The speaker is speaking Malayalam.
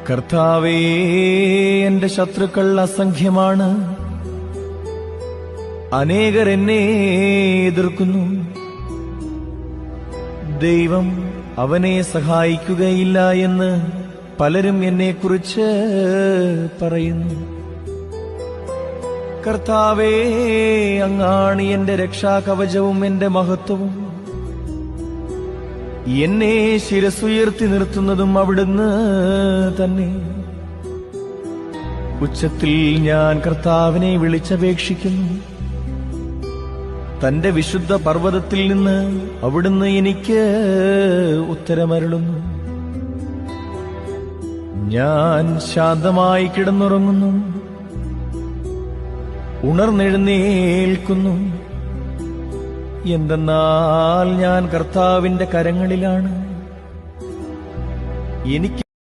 കർത്താവേ, എന്റെ ശത്രുക്കൾ അസംഖ്യമാണ്, അനേകർ എന്നെ എതിർക്കുന്നു. ദൈവം അവനെ സഹായിക്കുകയില്ല എന്ന് പലരും എന്നെക്കുറിച്ച് പറയുന്നു. കർത്താവേ, അങ്ങാണ് എന്റെ രക്ഷാകവചവും എന്റെ മഹത്വവും. എന്നെ ശിരസുയർത്തി നിർത്തുന്നതും അവിടുന്ന് തന്നെ. ഉച്ചത്തിൽ ഞാൻ കർത്താവിനെ വിളിച്ചപേക്ഷിക്കുന്നു. തന്റെ വിശുദ്ധ പർവ്വതത്തിൽ നിന്ന് അവിടുന്ന് എനിക്ക് ഉത്തരമരുളുന്നു. ഞാൻ ശാന്തമായി കിടന്നുറങ്ങുന്നു, ഉണർന്നെഴുന്നേൽക്കുന്നു. എന്തെന്നാൽ ഞാൻ കർത്താവിന്റെ കരങ്ങളിലാണ്. എനിക്ക്